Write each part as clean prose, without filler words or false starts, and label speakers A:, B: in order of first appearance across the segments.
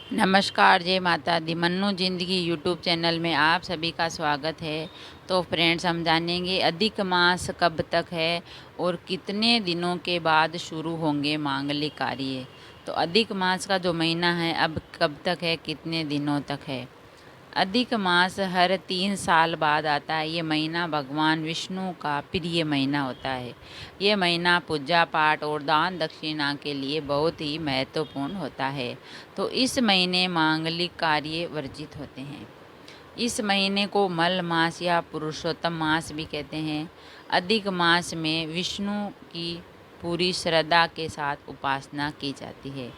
A: नमस्कार, जय माता दी। मन्नू ज़िंदगी यूट्यूब चैनल में आप सभी का स्वागत है। तो फ्रेंड्स, हम जानेंगे अधिक मास कब तक है और कितने दिनों के बाद शुरू होंगे मांगलिक कार्य। तो अधिक मास का जो महीना है अब कब तक है, कितने दिनों तक है। अधिक मास हर 3 साल बाद आता है। ये महीना भगवान विष्णु का प्रिय महीना होता है। ये महीना पूजा पाठ और दान दक्षिणा के लिए बहुत ही महत्वपूर्ण होता है। तो इस महीने मांगलिक कार्य वर्जित होते हैं। इस महीने को मल मास या पुरुषोत्तम मास भी कहते हैं। अधिक मास में विष्णु की पूरी श्रद्धा के साथ उपासना की जाती है।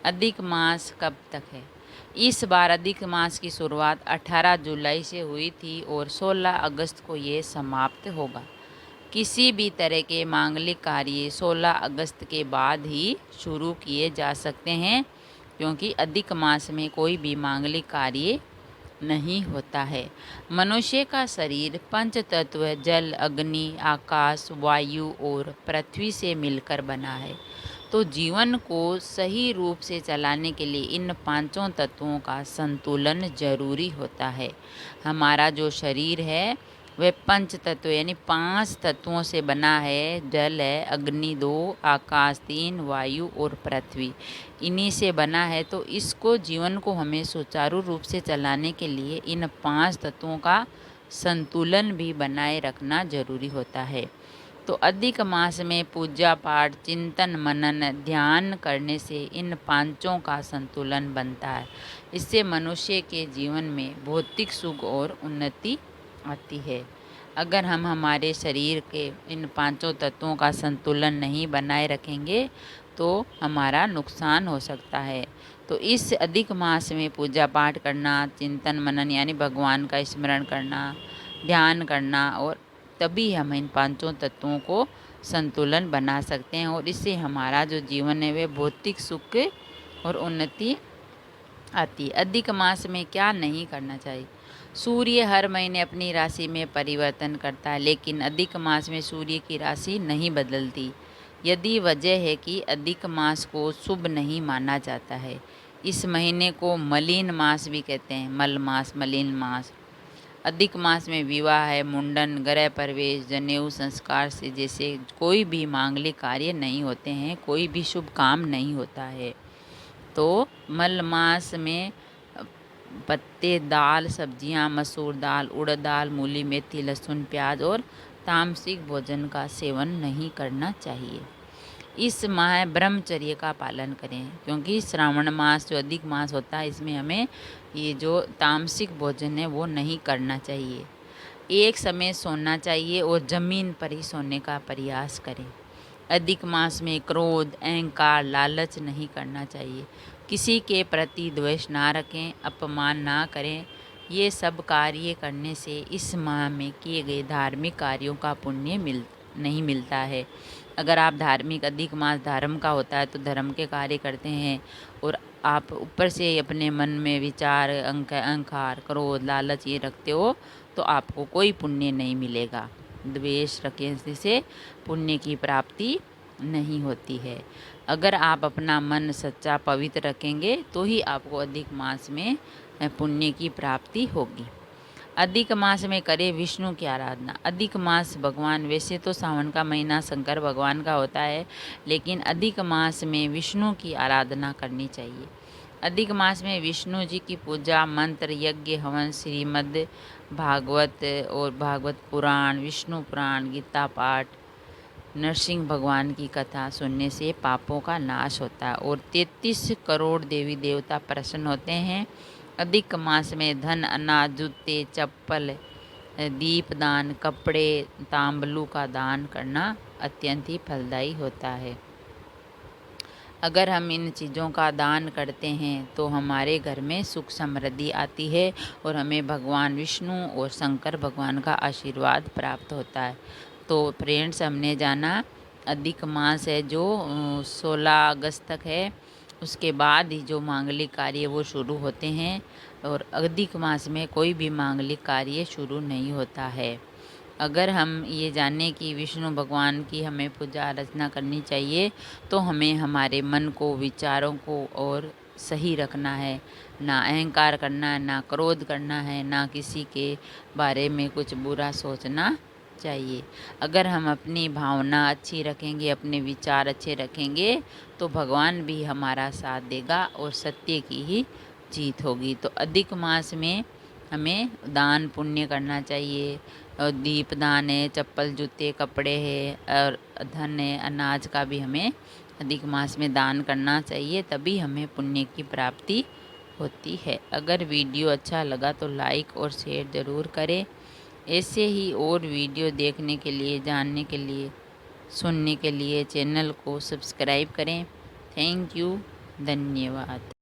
A: अधिक मास कब तक है। इस बार अधिक मास की शुरुआत 18 जुलाई से हुई थी और 16 अगस्त को ये समाप्त होगा। किसी भी तरह के मांगलिक कार्य 16 अगस्त के बाद ही शुरू किए जा सकते हैं, क्योंकि अधिक मास में कोई भी मांगलिक कार्य नहीं होता है। मनुष्य का शरीर पंच तत्व जल, अग्नि, आकाश, वायु और पृथ्वी से मिलकर बना है। तो जीवन को सही रूप से चलाने के लिए इन पांचों तत्वों का संतुलन जरूरी होता है। हमारा जो शरीर है वह पंच तत्व यानी 5 तत्वों से बना है। जल है, अग्नि 2, आकाश 3, वायु और पृथ्वी, इन्हीं से बना है। तो इसको जीवन को हमें सुचारू रूप से चलाने के लिए इन 5 तत्वों का संतुलन भी बनाए रखना जरूरी होता है। तो अधिक मास में पूजा पाठ, चिंतन, मनन, ध्यान करने से इन पांचों का संतुलन बनता है। इससे मनुष्य के जीवन में भौतिक सुख और उन्नति आती है। अगर हम हमारे शरीर के इन पांचों तत्वों का संतुलन नहीं बनाए रखेंगे तो हमारा नुकसान हो सकता है। तो इस अधिक मास में पूजा पाठ करना, चिंतन मनन यानी भगवान का स्मरण करना, ध्यान करना, और तभी हम इन पांचों तत्वों को संतुलन बना सकते हैं और इससे हमारा जो जीवन है वह भौतिक सुख और उन्नति आती है। अधिक मास में क्या नहीं करना चाहिए। सूर्य हर महीने अपनी राशि में परिवर्तन करता है, लेकिन अधिक मास में सूर्य की राशि नहीं बदलती। यदि वजह है कि अधिक मास को शुभ नहीं माना जाता है। इस महीने को मलिन मास भी कहते हैं। मल मास, मलिन मास। अधिक मास में विवाह है, मुंडन, गृह प्रवेश, जनेऊ संस्कार से जैसे कोई भी मांगलिक कार्य नहीं होते हैं, कोई भी शुभ काम नहीं होता है। तो मल मास में पत्ते, दाल, सब्जियां, मसूर दाल, उड़द दाल, मूली, मेथी, लहसुन, प्याज और तामसिक भोजन का सेवन नहीं करना चाहिए। इस माह ब्रह्मचर्य का पालन करें, क्योंकि श्रावण मास जो अधिक मास होता है इसमें हमें ये जो तामसिक भोजन है वो नहीं करना चाहिए। एक समय सोना चाहिए और ज़मीन पर ही सोने का प्रयास करें। अधिक मास में क्रोध, अहंकार, लालच नहीं करना चाहिए। किसी के प्रति द्वेष ना रखें, अपमान ना करें। ये सब कार्य करने से इस माह में किए गए धार्मिक कार्यों का पुण्य नहीं मिलता है। अगर आप धार्मिक अधिक मास धर्म का होता है तो धर्म के कार्य करते हैं और आप ऊपर से अपने मन में विचार, अहंकार, क्रोध, लालच ये रखते हो तो आपको कोई पुण्य नहीं मिलेगा। द्वेष रखने से पुण्य की प्राप्ति नहीं होती है। अगर आप अपना मन सच्चा पवित्र रखेंगे तो ही आपको अधिक मास में पुण्य की प्राप्ति होगी। अधिक मास में करें विष्णु की आराधना। अधिक मास भगवान, वैसे तो सावन का महीना शंकर भगवान का होता है, लेकिन अधिक मास में विष्णु की आराधना करनी चाहिए। अधिक मास में विष्णु जी की पूजा, मंत्र, यज्ञ, हवन, श्रीमद् भागवत और भागवत पुराण, विष्णु पुराण, गीता पाठ, नरसिंह भगवान की कथा सुनने से पापों का नाश होता है और 33 करोड़ देवी देवता प्रसन्न होते हैं। अधिक मास में धन, अनाज, जूते, चप्पल, दीपदान, कपड़े, तांबलू का दान करना अत्यंत ही फलदायी होता है। अगर हम इन चीज़ों का दान करते हैं तो हमारे घर में सुख समृद्धि आती है और हमें भगवान विष्णु और शंकर भगवान का आशीर्वाद प्राप्त होता है। तो फ्रेंड्स, हमने जाना अधिक मास है जो 16 अगस्त तक है, उसके बाद ही जो मांगलिक कार्य वो शुरू होते हैं और अधिक मास में कोई भी मांगलिक कार्य शुरू नहीं होता है। अगर हम ये जानें कि विष्णु भगवान की हमें पूजा अर्चना करनी चाहिए तो हमें हमारे मन को, विचारों को और सही रखना है, ना अहंकार करना है, ना क्रोध करना है, ना किसी के बारे में कुछ बुरा सोचना चाहिए। अगर हम अपनी भावना अच्छी रखेंगे, अपने विचार अच्छे रखेंगे, तो भगवान भी हमारा साथ देगा और सत्य की ही जीत होगी। तो अधिक मास में हमें दान पुण्य करना चाहिए, और दीप दान है, चप्पल जूते कपड़े है, और धन है, अनाज का भी हमें अधिक मास में दान करना चाहिए, तभी हमें पुण्य की प्राप्ति होती है। अगर वीडियो अच्छा लगा तो लाइक और शेयर ज़रूर करें। ऐसे ही और वीडियो देखने के लिए, जानने के लिए, सुनने के लिए चैनल को सब्सक्राइब करें। थैंक यू, धन्यवाद।